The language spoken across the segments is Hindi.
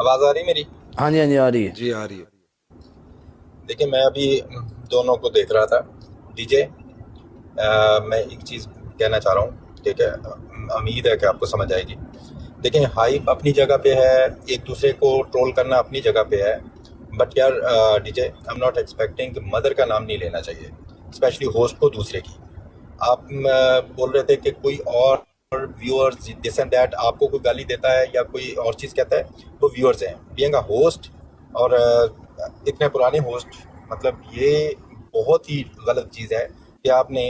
आवाज आ रही मेरी? हाँ जी, हाँ जी, आ रही है। जी आ रही है। देखिए, मैं अभी दोनों को देख रहा था। डीजे, मैं एक चीज़ कहना चाह रहा हूँ, ठीक है? उम्मीद है कि आपको समझ आएगी। देखिए, हाइप अपनी जगह पे है, एक दूसरे को ट्रोल करना अपनी जगह पे है, बट यार DJ, I am not expecting कि मदर का नाम नहीं लेना चाहिए, स्पेशली होस्ट को दूसरे की। आप बोल रहे थे कि कोई और व्यूअर्स दिस एंड दैट आपको कोई गाली देता है या कोई और चीज़ कहता है, वो व्यूअर्स हैं, बीइंग अ होस्ट। और इतने पुराने होस्ट, मतलब ये बहुत ही गलत चीज़ है कि आपने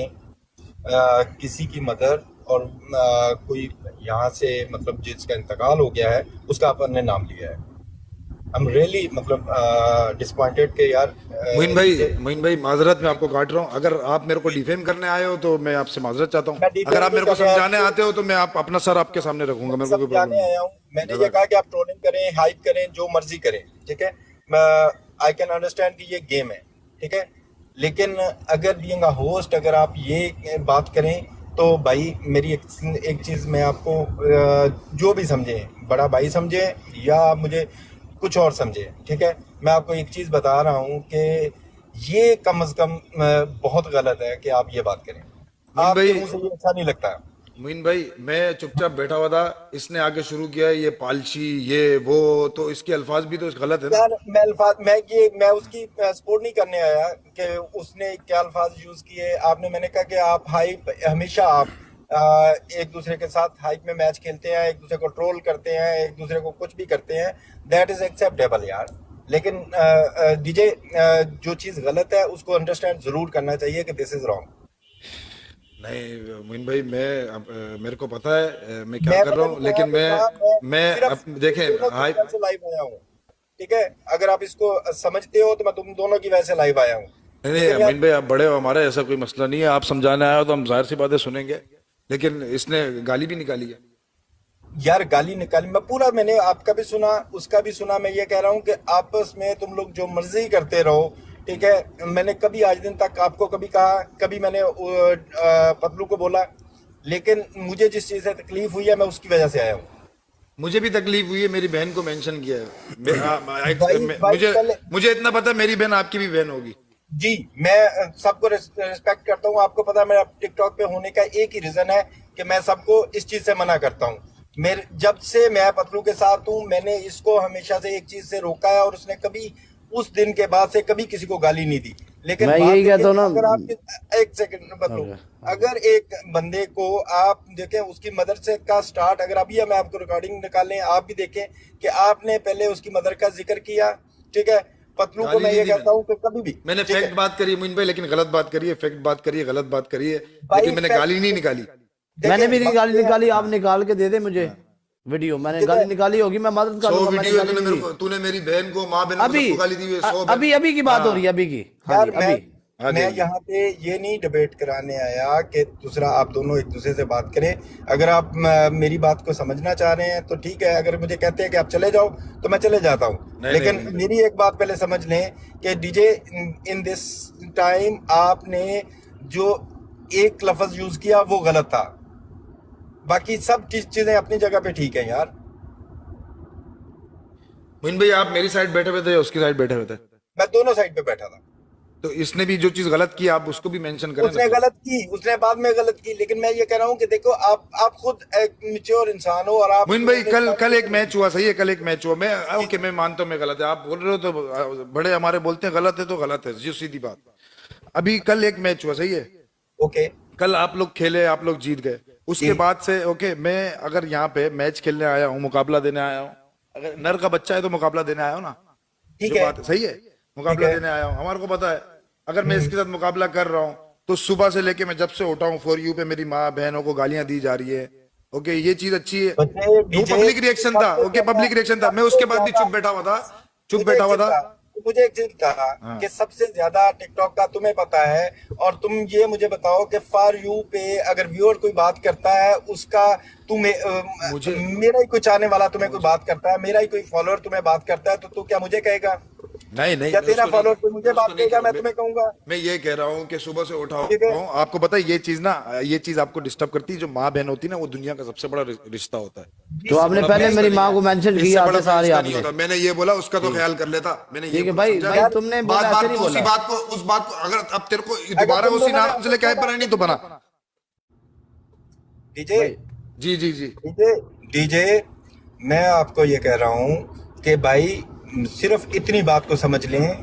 किसी की मदर और कोई यहाँ से मतलब जिसका इंतकाल हो गया है उसका आपने नाम लिया है। आई एम रियली मतलब डिसपॉइंटेड कि यार डीजे। मोइन भाई माजरत मैं आपको काट रहा हूँ। अगर आप मेरे को डिफेम करने आए हो तो मैं आपसे माजरत चाहता हूँ। मैं अगर डिफेंड आप नहीं मेरे को कर रहा समझाने आपको, आते हो तो मैं आप अपना सर आपके सामने रखूंगा, मैं मेरे को कोई प्रॉब्लम समझाने नहीं। आया हूँ। मैंने ये जजाक। कहा कि आप ट्रोलिंग करें, हाइप करें, जो मर्जी करें, ठीक है? आई कैन अंडरस्टैंड कि ये गेम है, ठीक है? लेकिन अगर बीइंग अ होस्ट अगर आप ये बात करें तो भाई मेरी एक चीज़ मैं आपको जो भी समझे, बड़ा भाई समझे या आप मुझे कुछ और समझे, ठीक है? मैं आपको एक चीज़ बता रहा हूँ कि ये कम अज़ कम बहुत गलत है कि आप ये बात करें। मोइन आपके भाई मुंह से ये अच्छा नहीं लगता। मोइन भाई मैं चुपचाप बैठा हुआ था, इसने आगे शुरू किया है ये पालशी ये वो, तो इसके अल्फाज भी तो गलत है ना। यार मैं उसकी सपोर्ट नहीं करने आया कि उसने क्या अल्फाज यूज किए आपने। मैंने कहा कि आप हाइप हमेशा आप एक दूसरे के साथ हाइप में मैच खेलते हैं, एक दूसरे को ट्रोल करते हैं, एक दूसरे को कुछ भी करते हैं, दैट इज एक्सेप्टेबल यार। लेकिन डीजे, जो चीज गलत है उसको अंडरस्टैंड जरूर करना चाहिए कि दिस इज रॉन्ग। नहीं मोइन भाई मेरे को पता है मैं क्या मैं कर पता रहा नहीं हूँ, कहाँ लेकिन पे था, मैं सिर्फ तुम देखें दोनों की हाई। वजह से लाइव आया हूँ, ठीक है? अगर आप इसको समझते हो तो मैं तुम दोनों की वजह से लाइव आया हूँ। नहीं नहीं लेकिन यार, अमीन भाई आप बड़े हो हमारे, ऐसा कोई मसला नहीं है। आप समझाने आए हो तो हम जाहिर सी बातें सुनेंगे, लेकिन इसने गाली भी निकाली है। गाली निकाली, मैंने आपका भी सुना, उसका भी सुना। मैं ये कह रहा हूँ कि आपस में तुम लोग जो मर्जी करते रहो, ठीक है? मैंने कभी आज दिन तक आपको कभी कहा, कभी मैंने पतलू को बोला, लेकिन मुझे जिस चीज़ से तकलीफ हुई है मैं उसकी वजह से आया हूँ। मुझे भी तकलीफ हुई है, मेरी बहन को मेंशन किया है। भाई भाई मुझे पहले, मुझे इतना पता है मेरी बहन आपकी भी बहन होगी। जी, मैं सबको रिस्पेक्ट करता हूँ। आपको पता है मेरा टिकटॉक पे होने का एक ही रीजन है कि मैं सबको इस चीज से मना करता हूँ। मेरे जब से मैं पतलू के साथ हूँ मैंने इसको हमेशा से एक चीज से रोका है, और उसने कभी उस दिन के बाद से कभी किसी को गाली नहीं दी। लेकिन मैं बात यही देखिए, कहता हूँ ना। अगर आप एक सेकंड पतलू, ओके। अगर एक बंदे को आप देखें उसकी मदर से का स्टार्ट, अगर अभी मैं आपको रिकॉर्डिंग निकालें आप भी देखें कि आपने पहले उसकी मदर का जिक्र किया, ठीक है? पतलू को गाली मैं नहीं ये दी कहता मैंने। हूँ कि कभी भी, मैंने ठीक फैक्ट है बात करी है मोइन भाई, लेकिन गलत बात करी है। फैक्ट बात करी है, गलत बात करी है, भाई? लेकिन मैंने गाली नहीं फैक्ट निकाली। मैंने देखें, भी बात गाली ये है, निकाली, आप हाँ निकाल के दे दे मुझे हाँ। वीडियो। मैंने ठीक गाली है निकाली होगी, मैं मदद कर 100 लूंगा, मैंने वीडियो है, गाली नहीं दी। तूने मेरी बहन को, माँ बहन को, अभी सबको गाली दी हुई है, 100 बहन। अभी अभी की बात हो रही है, हाँ अभी की। हाँ जी, यार, मैं अभी। हाँ जी मैं हाँ जी। यहाँ पे ये नहीं डिबेट कराने आया कि दूसरा आप दोनों एक दूसरे से बात करें। अगर आप मेरी बात को समझना चाह रहे हैं तो ठीक है, अगर मुझे कहते हैं कि आप चले जाओ तो मैं चले जाता हूँ। नहीं नहीं लेकिन मोइन भाई। मेरी एक बात पहले समझ लें कि डीजे, इन दिस टाइम आपने जो एक लफ्ज यूज किया वो गलत था, बाकी सब चीजें अपनी जगह पे ठीक है यार। मोइन भाई आप मेरी साइड बैठे हुए थे या उसकी साइड बैठे हुए थे? मैं दोनों साइड पे बैठा था। तो इसने भी जो चीज गलत की आप उसको भी मेंशन करें ना उसने फिर। गलत की, उसने बाद में गलत की, लेकिन मैं ये कह रहा हूँ कि देखो, आप खुद एक मैच्योर इंसान हो और मोइन भाई आपने इस कल टाइम कल पे एक गलत मैच हुआ, सही है, कल एक मैच हुआ। मैं की। ओके मैं मानता हूँ मैं गलत है, आप बोल रहे हो तो बड़े हमारे बोलते हैं गलत है तो गलत है, जो सीधी बात। अभी कल एक मैच हुआ, सही है। ओके कल आप लोग खेले, आप लोग जीत गए। उसके जी, बाद से ओके मैं अगर यहाँ पे मैच खेलने आया हूँ, मुकाबला देने आया हूँ, अगर नर का बच्चा है तो मुकाबला देने आया हूँ ना। ठीक जो है, बात है सही है, ठीक मुकाबला है। देने आया हूँ, हमारे को पता है। अगर मैं हम्म। इसके साथ मुकाबला कर रहा हूँ तो सुबह से लेके मैं जब से उठा हूँ फॉर यू पे मेरी माँ बहनों को गालियां दी जा रही है। ओके ये चीज अच्छी है। मुझे वो डीजे पब्लिक रिएक्शन था, सबसे ओके ज्यादा पब्लिक रिएक्शन था। मैं सबसे उसके बाद भी ज्यादा चुप बैठा हुआ था, चुप मुझे बैठा एक हुआ चीज था। कहा मुझे एक चीज कहा हाँ कि सबसे ज्यादा टिकटॉक का तुम्हें पता है। और तुम ये मुझे बताओ कि फॉर यू पे अगर व्यूअर कोई बात करता है उसका, तुम्हें मुझे मेरा ही कोई चाहने वाला तुम्हें कोई मुझे बात करता है, मेरा ही कोई फॉलोअर तुम्हें बात करता है, तो तू क्या मुझे कहेगा? नहीं नहीं या मैं तेरा उसको नहीं- फॉलोअर कोई मुझे मैं बात उसको नहीं कहेगा, कह रहा मैं हूं। तुम्हें कहूंगा। मैं ये कह रहा हूँ कि सुबह से उठा ठीक है। हूँ, आपको पता है ये चीज ना, ये चीज आपको डिस्टर्ब करती है। जो माँ बहन होती है ना, वो दुनिया का सबसे बड़ा रिश्ता होता है। तो इससे आपने बड़ा पहले कोई रिश्ता मेरी नहीं माँ है। को मेंशन इससे किया, बड़ा आते कोई सारे रिश्ता नहीं आपने। होता। मैंने ये बोला, उसका तो ख्याल कर लेता। मैंने ये ठीक है बोला, भाई, समझा? भाई तुमने बोला, ऐसे नहीं उसी बोला। बात को, उस बात को अगर अब तेरे को अगर दोबारा तुम उसी दोनों नाम से लेके आए, पर नहीं तो बना। डीजे, भाई जी जी जी। डीजे, डीजे, मैं आपको ये कह रहा हूँ कि भाई सिर्फ इतनी बात को समझ लें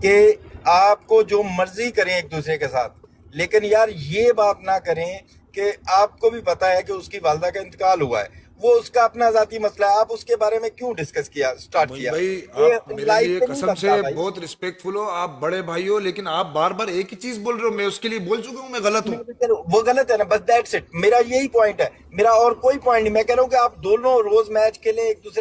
कि आपको जो मर्जी करें एक दूसरे के साथ, लेकिन यार ये बात ना करें कि आपको भी पता है कि उसकी वालदा का इंतकाल हुआ है, वो उसका अपना जाती मसला है, आप उसके बारे में क्यों डिस्कस किया, स्टार्ट मोइन किया? भाई, ये आप मेरे लाइफ लिए पे नहीं कसम बनता से भाई। बहुत रिस्पेक्टफुल हो, आप बड़े भाई हो, लेकिन आप बार बार एक ही चीज बोल रहे हो। मैं उसके लिए बोल चुका हूँ, मैं गलत हूँ। वो गलत है ना, बस दैट्स इट। मेरा यही पॉइंट है, मेरा और कोई पॉइंट नहीं। मैं कह रहा हूँ कि आप दोनों रोज मैच खेलें एक दूसरे